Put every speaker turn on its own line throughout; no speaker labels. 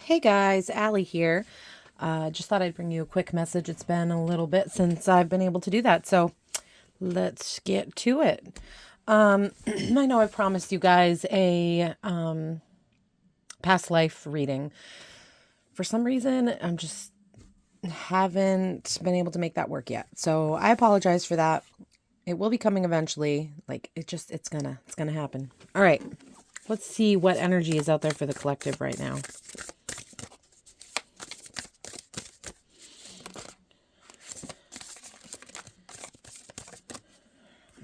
Hey guys, Allie here. Just thought I'd bring you a quick message. It's been a little bit since I've been able to do that, so let's get to it. I know I've promised you guys a past life reading. For some reason, I'm just haven't been able to make that work yet. So I apologize for that. It will be coming eventually. It's gonna happen. All right. Let's see what energy is out there for the collective right now.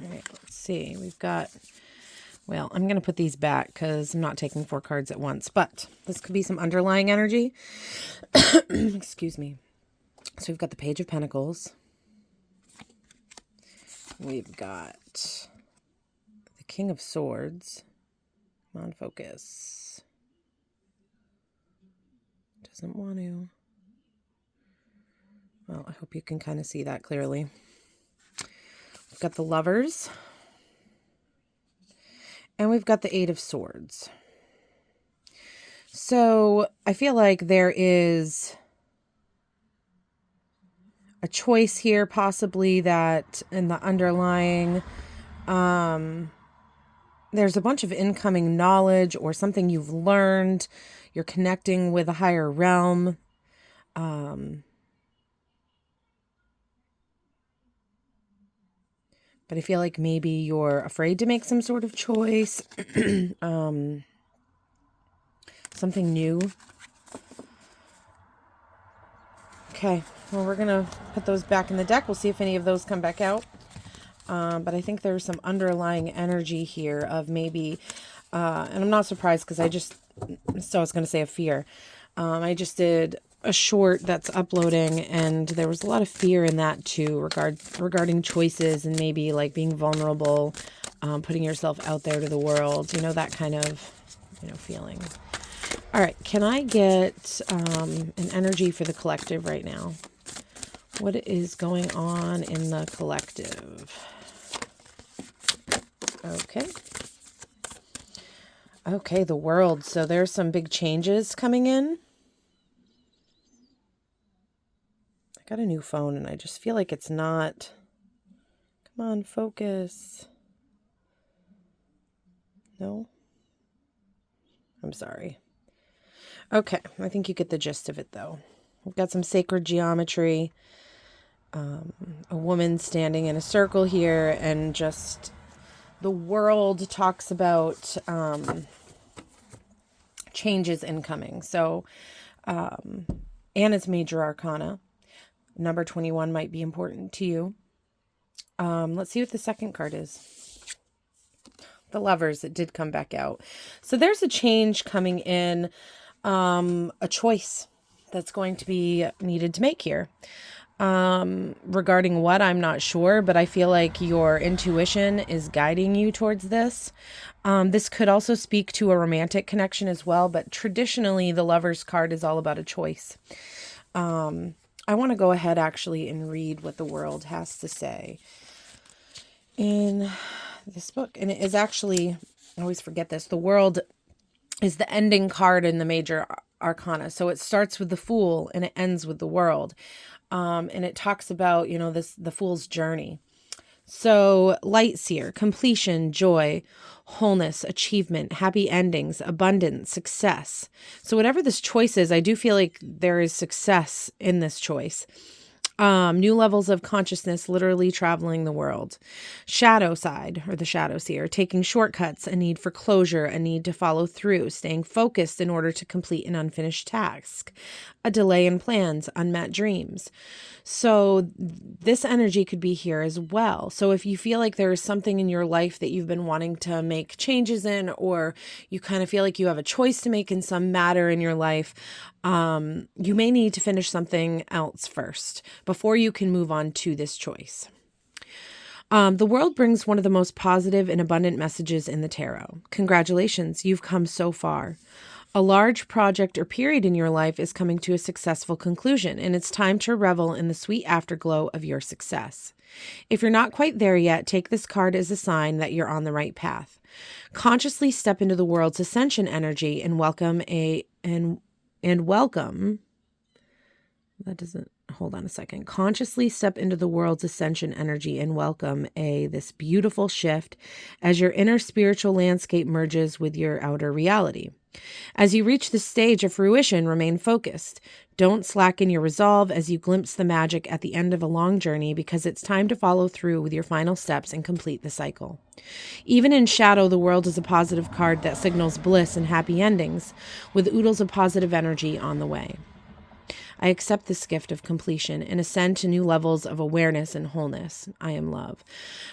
All right, let's see. Well, I'm going to put these back because I'm not taking 4 cards at once, but this could be some underlying energy. Excuse me. So we've got the Page of Pentacles. We've got the King of Swords. Come on, focus. Doesn't want to. Well, I hope you can kind of see that clearly. We've got the Lovers. And we've got the Eight of Swords. So I feel like there is a choice here, possibly, that in the underlying, there's a bunch of incoming knowledge or something you've learned. You're connecting with a higher realm. But I feel like maybe you're afraid to make some sort of choice. Something new. Okay, well, we're going to put those back in the deck. We'll see if any of those come back out. But I think there's some underlying energy here of maybe, and I'm not surprised because I was going to say a fear. I just did a short that's uploading, and there was a lot of fear in that too, regarding choices and maybe like being vulnerable, putting yourself out there to the world, that kind of, feeling. All right, can I get an energy for the collective right now? What is going on in the collective? Okay, the world. So there's some big changes coming in. I got a new phone and I just feel like it's not. Come on, focus. No? I'm sorry. Okay, I think you get the gist of it though. We've got some sacred geometry. A woman standing in a circle here, and just the world talks about changes incoming. So, and it's major arcana. Number 21 might be important to you. Let's see what the second card is. The Lovers. It did come back out. So there's a change coming in, a choice that's going to be needed to make here. Regarding what, I'm not sure, but I feel like your intuition is guiding you towards this. This could also speak to a romantic connection as well, but traditionally the Lovers card is all about a choice. I want to go ahead actually and read what the world has to say in this book. And it is actually, I always forget this, the world is the ending card in the major arcana. So it starts with the Fool and it ends with the World. And it talks about, the Fool's journey. So light seer, completion, joy, wholeness, achievement, happy endings, abundance, success. So whatever this choice is, I do feel like there is success in this choice. New levels of consciousness, literally traveling the world. Shadow side, or the shadow seer, taking shortcuts, a need for closure, a need to follow through, staying focused in order to complete an unfinished task, a delay in plans, unmet dreams. So this energy could be here as well. So if you feel like there is something in your life that you've been wanting to make changes in, or you kind of feel like you have a choice to make in some matter in your life, you may need to finish something else first before you can move on to this choice. The world brings one of the most positive and abundant messages in the tarot. Congratulations, you've come so far. A large project or period in your life is coming to a successful conclusion, and it's time to revel in the sweet afterglow of your success. If you're not quite there yet, take this card as a sign that you're on the right path. Consciously step into the world's ascension energy and and welcome. That doesn't, hold on a second. Consciously step into the world's ascension energy and welcome this beautiful shift as your inner spiritual landscape merges with your outer reality. As you reach this stage of fruition, remain focused. Don't slacken your resolve as you glimpse the magic at the end of a long journey, because it's time to follow through with your final steps and complete the cycle. Even in shadow, the world is a positive card that signals bliss and happy endings, with oodles of positive energy on the way. I accept this gift of completion and ascend to new levels of awareness and wholeness. I am love.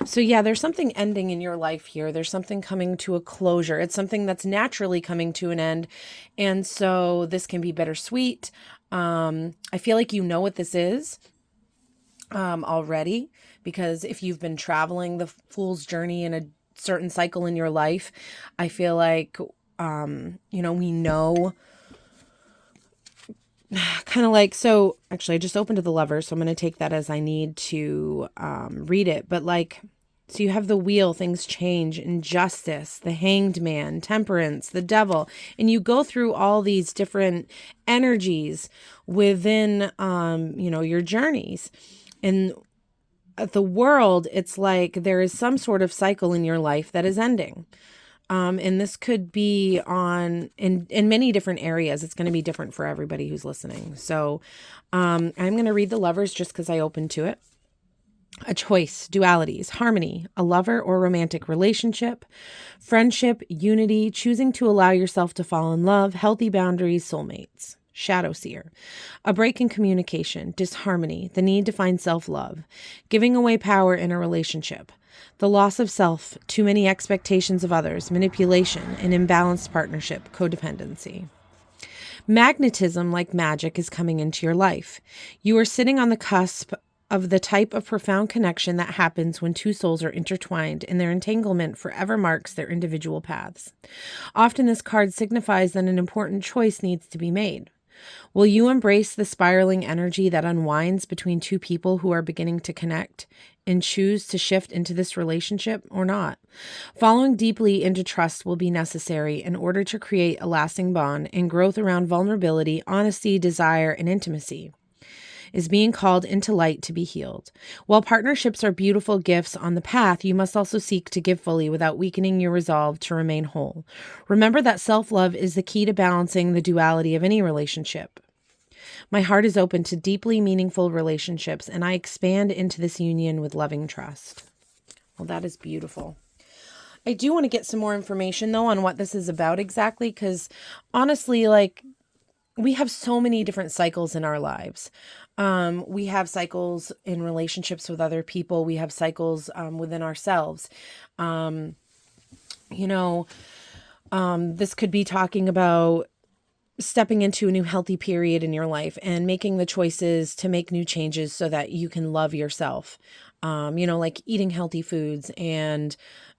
So yeah, there's something ending in your life here. There's something coming to a closure. It's something that's naturally coming to an end. And so this can be bittersweet. I feel like you know what this is already, because if you've been traveling the fool's journey in a certain cycle in your life, I feel like, we know. Kind of like, so actually I just opened to the Lovers, so I'm going to take that as I need to read it. But like, so you have the Wheel, things change, injustice, the Hanged Man, Temperance, the Devil, and you go through all these different energies within, your journeys. And the world, it's like there is some sort of cycle in your life that is ending. And this could be in many different areas. It's going to be different for everybody who's listening. So I'm going to read the Lovers just because I opened to it. A choice, dualities, harmony, a lover or romantic relationship, friendship, unity, choosing to allow yourself to fall in love, healthy boundaries, soulmates. Shadow Seer, a break in communication, disharmony, the need to find self-love, giving away power in a relationship, the loss of self, too many expectations of others, manipulation, an imbalanced partnership, codependency. Magnetism, like magic, is coming into your life. You are sitting on the cusp of the type of profound connection that happens when two souls are intertwined, and their entanglement forever marks their individual paths. Often this card signifies that an important choice needs to be made. Will you embrace the spiraling energy that unwinds between two people who are beginning to connect and choose to shift into this relationship or not? Following deeply into trust will be necessary in order to create a lasting bond, and growth around vulnerability, honesty, desire, and intimacy is being called into light to be healed. While partnerships are beautiful gifts on the path, you must also seek to give fully without weakening your resolve to remain whole. Remember that self-love is the key to balancing the duality of any relationship. My heart is open to deeply meaningful relationships, and I expand into this union with loving trust. Well, that is beautiful. I do want to get some more information, though, on what this is about exactly, because honestly, we have so many different cycles in our lives. We have cycles in relationships with other people. We have cycles within ourselves. This could be talking about stepping into a new healthy period in your life and making the choices to make new changes so that you can love yourself. Like eating healthy foods and,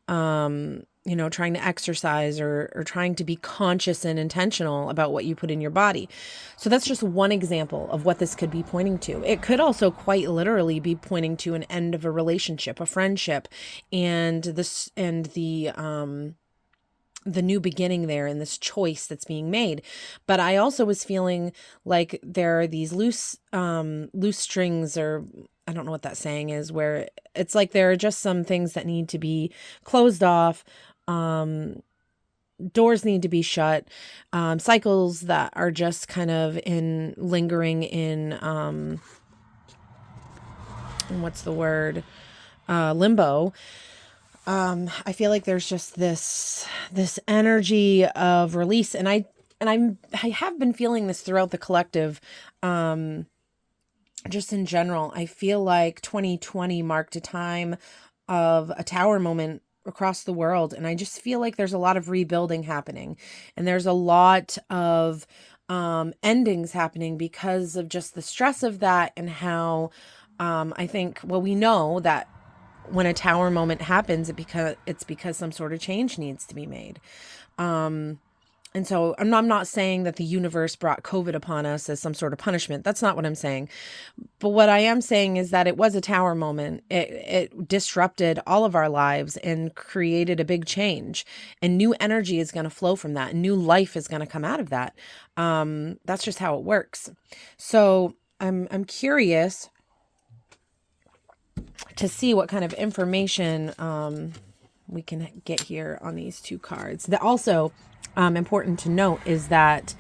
trying to exercise or trying to be conscious and intentional about what you put in your body. So that's just one example of what this could be pointing to. It could also quite literally be pointing to an end of a relationship, a friendship, and the new beginning there and this choice that's being made. But I also was feeling like there are these loose strings, or I don't know what that saying is, where it's like there are just some things that need to be closed off. Doors need to be shut. Cycles that are just kind of lingering in, what's the word? Limbo. I feel like there's just this energy of release, and I have been feeling this throughout the collective. Just in general, I feel like 2020 marked a time of a tower moment across the world, and I just feel like there's a lot of rebuilding happening, and there's a lot of endings happening because of just the stress of that, and how I think, well, we know that when a tower moment happens, it's because some sort of change needs to be made. And And so I'm not saying that the universe brought COVID upon us as some sort of punishment. That's not what I'm saying. But what I am saying is that it was a tower moment. It disrupted all of our lives and created a big change. And new energy is going to flow from that. New life is going to come out of that. That's just how it works. So I'm curious to see what kind of information we can get here on these two cards. Also, important to note is that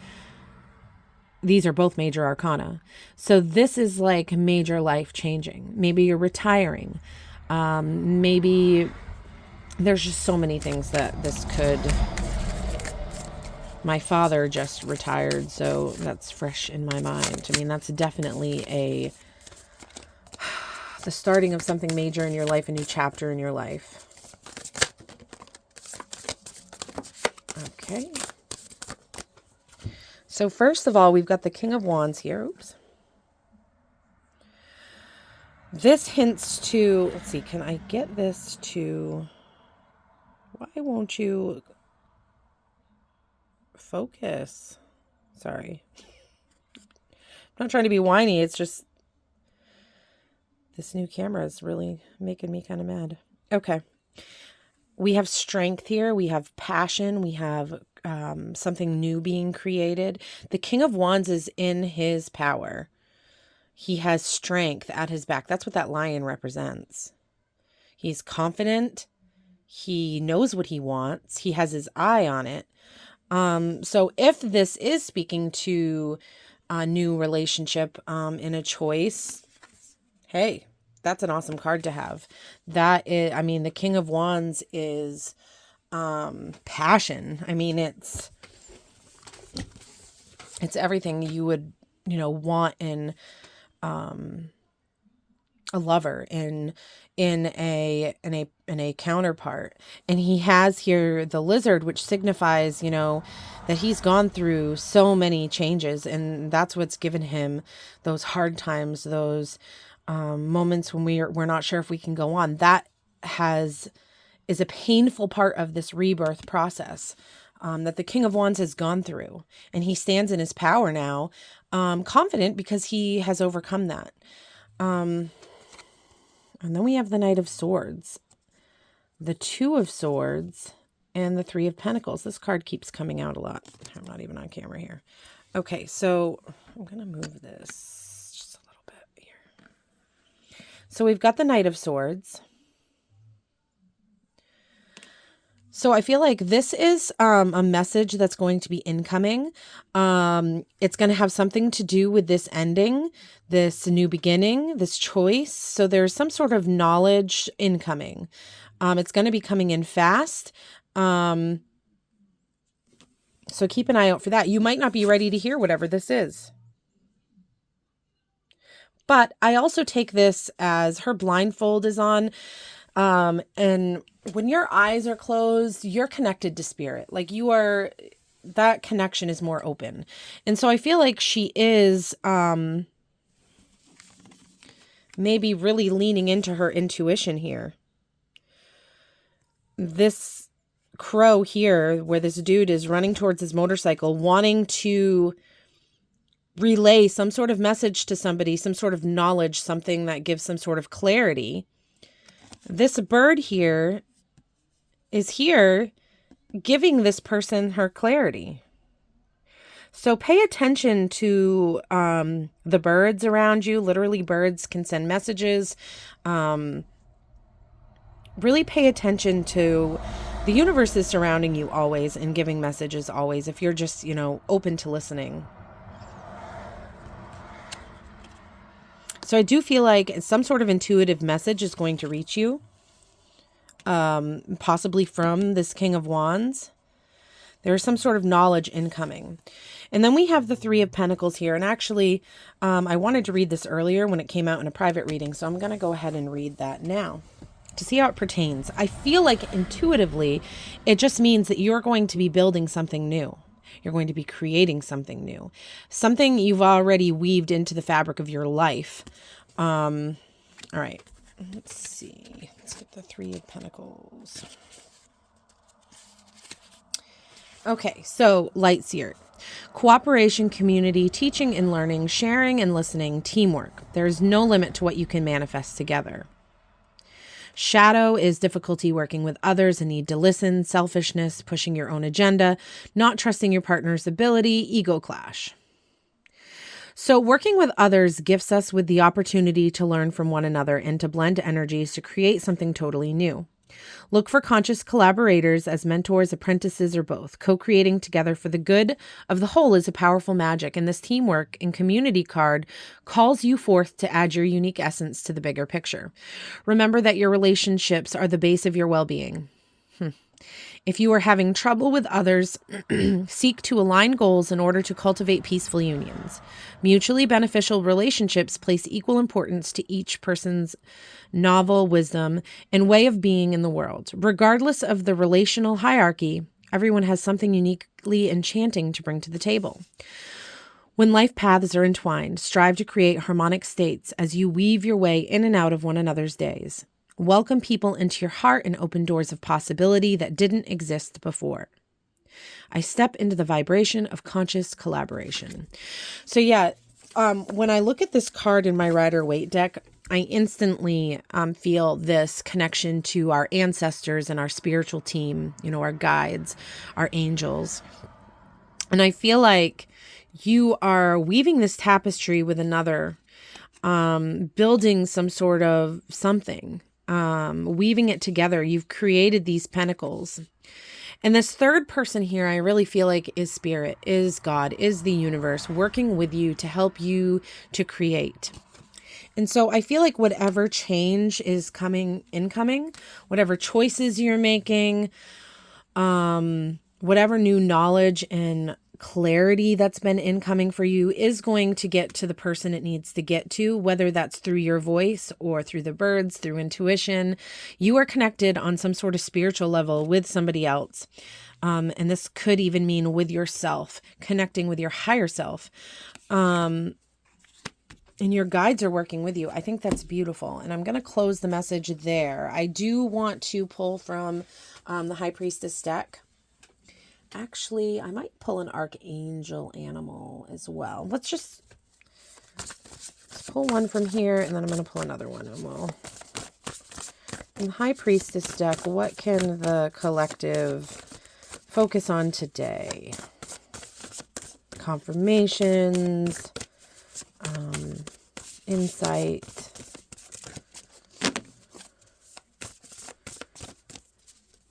these are both major arcana. So this is like major life changing. Maybe you're retiring. Maybe there's just so many things that this could. My father just retired, so that's fresh in my mind. I mean, that's definitely the starting of something major in your life, a new chapter in your life. Okay. So first of all, we've got the King of Wands here. Oops. This hints to, let's see, can I get this to, why won't you focus? Sorry. I'm not trying to be whiny. It's just, this new camera is really making me kind of mad. Okay. We have strength here. We have passion. We have something new being created. The King of Wands is in his power. He has strength at his back. That's what that lion represents. He's confident. He knows what he wants. He has his eye on it. So if this is speaking to a new relationship in a choice, hey, that's an awesome card to have. That is, I mean, the King of Wands is passion. I mean, it's everything you would, want in a lover, in a counterpart. And he has here the lizard, which signifies, that he's gone through so many changes, and that's what's given him those hard times, those moments when we're not sure if we can go on. That is a painful part of this rebirth process that the King of Wands has gone through, and he stands in his power now, confident because he has overcome that. And then we have the Knight of Swords, the Two of Swords, and the Three of Pentacles. This card keeps coming out a lot. I'm not even on camera here. Okay, so I'm going to move this just a little bit here. So we've got the Knight of Swords. So I feel like this is a message that's going to be incoming. It's going to have something to do with this ending, this new beginning, this choice. So there's some sort of knowledge incoming. It's going to be coming in fast. So keep an eye out for that. You might not be ready to hear whatever this is. But I also take this as her blindfold is on. And when your eyes are closed, you're connected to spirit. Like that connection is more open. And so I feel like she is, maybe really leaning into her intuition here. This crow here, where this dude is running towards his motorcycle, wanting to relay some sort of message to somebody, some sort of knowledge, something that gives some sort of clarity. This bird here is here giving this person her clarity. So pay attention to the birds around you. Literally, birds can send messages. Really pay attention to the universe is surrounding you always and giving messages always, if you're just, open to listening. So I do feel like some sort of intuitive message is going to reach you. Possibly from this King of Wands. There's some sort of knowledge incoming. And then we have the Three of Pentacles here. And actually, I wanted to read this earlier when it came out in a private reading. So I'm going to go ahead and read that now to see how it pertains. I feel like intuitively, it just means that you're going to be building something new. You're going to be creating something new. Something you've already weaved into the fabric of your life. All right. Let's see. Let's get the Three of Pentacles. Okay, so light seer. Cooperation, community, teaching and learning, sharing and listening, teamwork. There is no limit to what you can manifest together. Shadow is difficulty working with others, a need to listen, selfishness, pushing your own agenda, not trusting your partner's ability, ego clash. So working with others gifts us with the opportunity to learn from one another and to blend energies to create something totally new. Look for conscious collaborators as mentors, apprentices, or both. Co-creating together for the good of the whole is a powerful magic, and this teamwork and community card calls you forth to add your unique essence to the bigger picture. Remember that your relationships are the base of your well-being. If you are having trouble with others, seek to align goals in order to cultivate peaceful unions. Mutually beneficial relationships place equal importance to each person's novel wisdom and way of being in the world. Regardless of the relational hierarchy, everyone has something uniquely enchanting to bring to the table. When life paths are entwined, strive to create harmonic states as you weave your way in and out of one another's days. Welcome people into your heart and open doors of possibility that didn't exist before. I step into the vibration of conscious collaboration. So yeah, when I look at this card in my Rider-Waite deck, I instantly feel this connection to our ancestors and our spiritual team, our guides, our angels. And I feel like you are weaving this tapestry with another, building some sort of something. Weaving it together. You've created these pentacles. And this third person here, I really feel like is spirit, is God, is the universe working with you to help you to create. And so I feel like whatever change is incoming, whatever choices you're making, whatever new knowledge and clarity that's been incoming for you is going to get to the person it needs to get to, whether that's through your voice or through the birds, through intuition. You are connected on some sort of spiritual level with somebody else. And this could even mean with yourself, connecting with your higher self. And your guides are working with you. I think that's beautiful. And I'm going to close the message there. I do want to pull from the High Priestess deck. Actually, I might pull an Archangel animal as well. Let's pull one from here, and then I'm going to pull another one. And we'll, in the High Priestess deck, what can the collective focus on today? Confirmations, insight.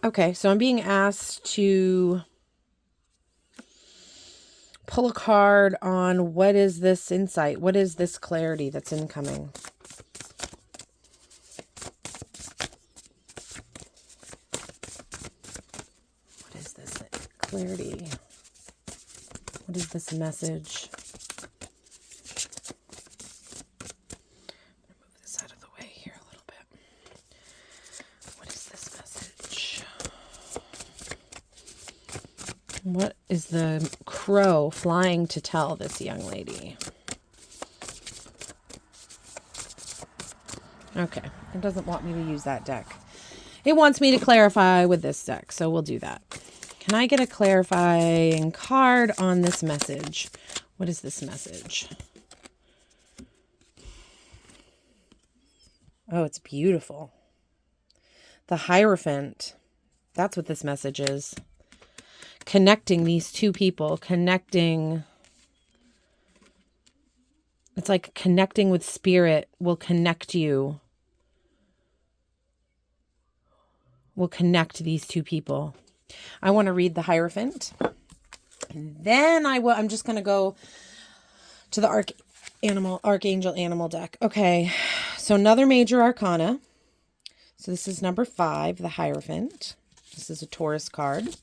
Okay, so I'm being asked to pull a card on what is this insight? What is this clarity that's incoming? What is this clarity? What is this message? I'm going to move this out of the way here a little bit. What is this message? What is the crow flying to tell this young lady? Okay, it doesn't want me to use that deck. It wants me to clarify with this deck, so we'll do that. Can I get a clarifying card on this message? What is this message? Oh, it's beautiful. The Hierophant. That's what this message is. Connecting these two people, connecting. It's like connecting with spirit will connect you. Will connect these two people. I want to read the Hierophant. And then I'm just going to go to the Archangel Animal deck. Okay, so another major arcana. So this is number 5, the Hierophant. This is a Taurus card.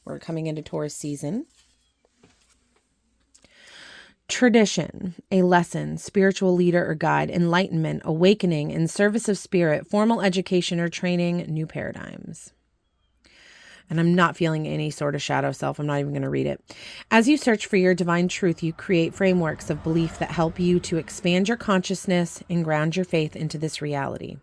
We're coming into Taurus season. Tradition, a lesson, spiritual leader or guide, enlightenment, awakening, in service of spirit, formal education or training, new paradigms. And I'm not feeling any sort of shadow self. I'm not even going to read it. As you search for your divine truth, you create frameworks of belief that help you to expand your consciousness and ground your faith into this reality.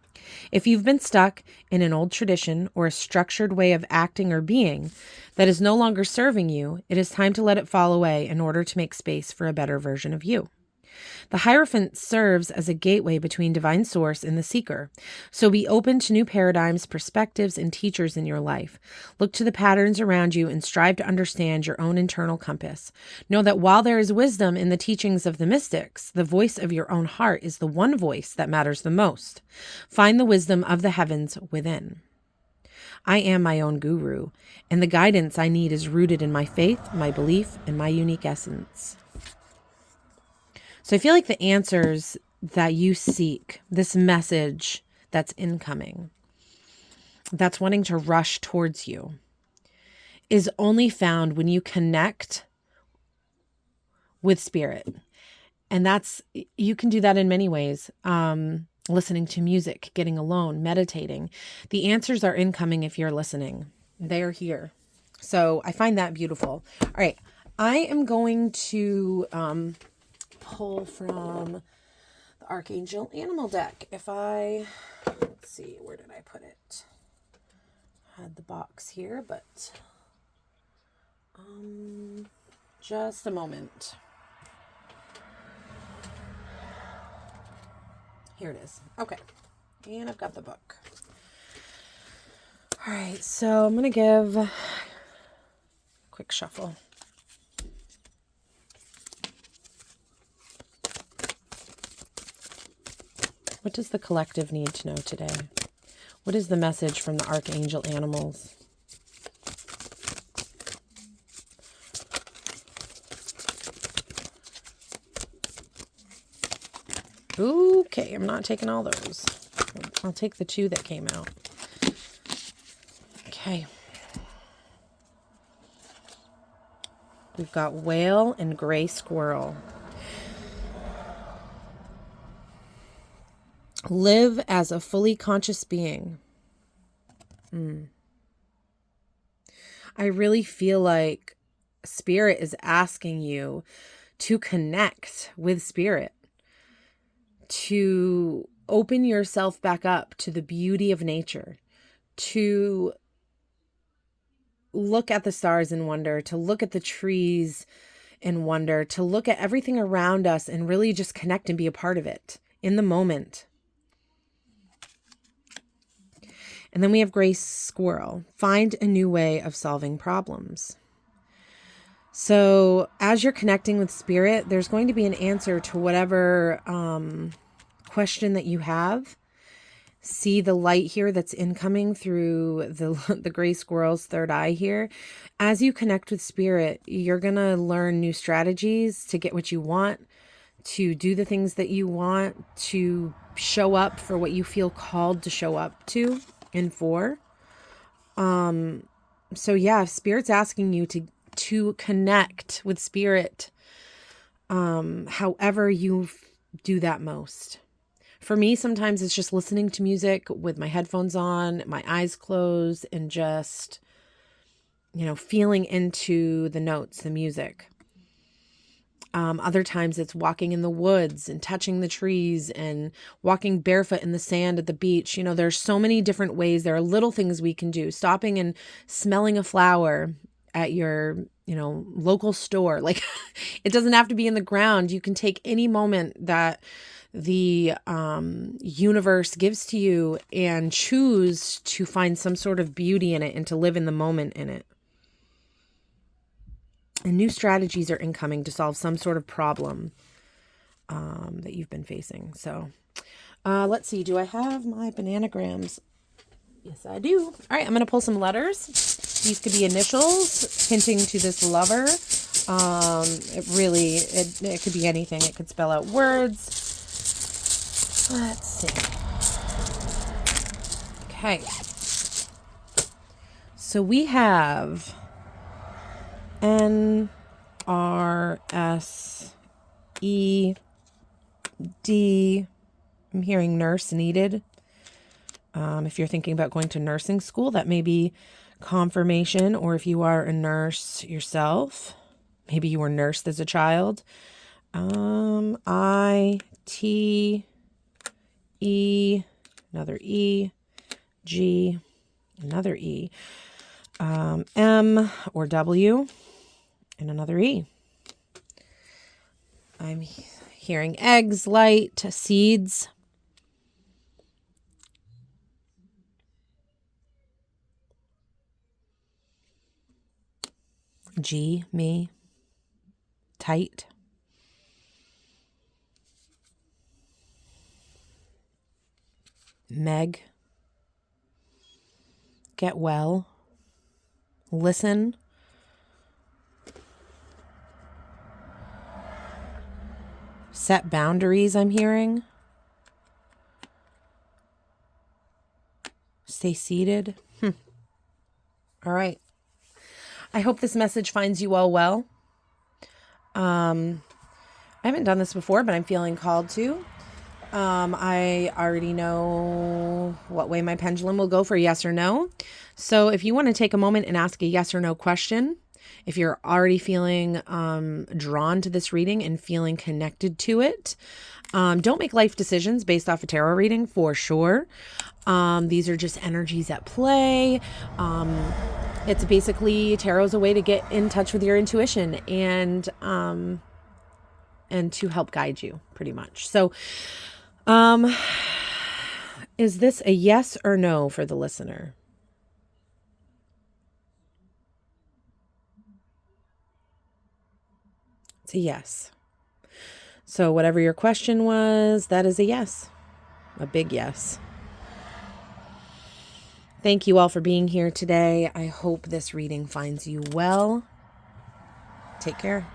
If you've been stuck in an old tradition or a structured way of acting or being that is no longer serving you, it is time to let it fall away in order to make space for a better version of you. The Hierophant serves as a gateway between divine source and the seeker. So be open to new paradigms, perspectives, and teachers in your life. Look to the patterns around you and strive to understand your own internal compass. Know that while there is wisdom in the teachings of the mystics, the voice of your own heart is the one voice that matters the most. Find the wisdom of the heavens within. I am my own guru, and the guidance I need is rooted in my faith, my belief, and my unique essence. So I feel like the answers that you seek, this message that's incoming, that's wanting to rush towards you, is only found when you connect with spirit. And you can do that in many ways. Listening to music, getting alone, meditating. The answers are incoming if you're listening. They are here. So I find that beautiful. All right. I am going to pull from the Archangel Animal deck. Let's see, where did I put it? I had the box here, but just a moment. Here it is. Okay. And I've got the book. All right, so I'm going to give a quick shuffle. What does the collective need to know today? What is the message from the Archangel Animals? Okay, I'm not taking all those. I'll take the 2 that came out. Okay. We've got Whale and Gray Squirrel. Live as a fully conscious being. I really feel like Spirit is asking you to connect with Spirit, to open yourself back up to the beauty of nature, to look at the stars in wonder, to look at the trees in wonder, to look at everything around us and really just connect and be a part of it in the moment. And then we have Gray Squirrel. Find a new way of solving problems. So as you're connecting with Spirit, there's going to be an answer to whatever question that you have. See the light here that's incoming through the Gray Squirrel's third eye here. As you connect with Spirit, you're going to learn new strategies to get what you want, to do the things that you want, to show up for what you feel called to show up to and for. So yeah, Spirit's asking you to connect with Spirit, however you do that most. For me, sometimes it's just listening to music with my headphones on, my eyes closed, and just, feeling into the notes, the music. Other times it's walking in the woods and touching the trees and walking barefoot in the sand at the beach. There's so many different ways. There are little things we can do. Stopping and smelling a flower at your, local store. Like, it doesn't have to be in the ground. You can take any moment that the universe gives to you and choose to find some sort of beauty in it and to live in the moment in it. And new strategies are incoming to solve some sort of problem that you've been facing. So let's see. Do I have my bananagrams? Yes, I do. All right, I'm going to pull some letters. These could be initials hinting to this lover. It could be anything. It could spell out words. Let's see. Okay. So we have NRSED. I'm hearing nurse needed. If you're thinking about going to nursing school, that may be confirmation. Or if you are a nurse yourself, maybe you were nursed as a child. ITED. another E, G, another E, M or W, and another E. I'm hearing eggs, light, seeds. G, me, tight. Meg, get well, listen. Set boundaries, I'm hearing. Stay seated. All right. I hope this message finds you all well. I haven't done this before, but I'm feeling called to. I already know what way my pendulum will go for yes or no. So if you want to take a moment and ask a yes or no question, if you're already feeling drawn to this reading and feeling connected to it, don't make life decisions based off a tarot reading for sure. These are just energies at play. It's basically tarot's a way to get in touch with your intuition and to help guide you pretty much. So, is this a yes or no for the listener? It's a yes. So whatever your question was, that is a yes. A big yes. Thank you all for being here today. I hope this reading finds you well. Take care.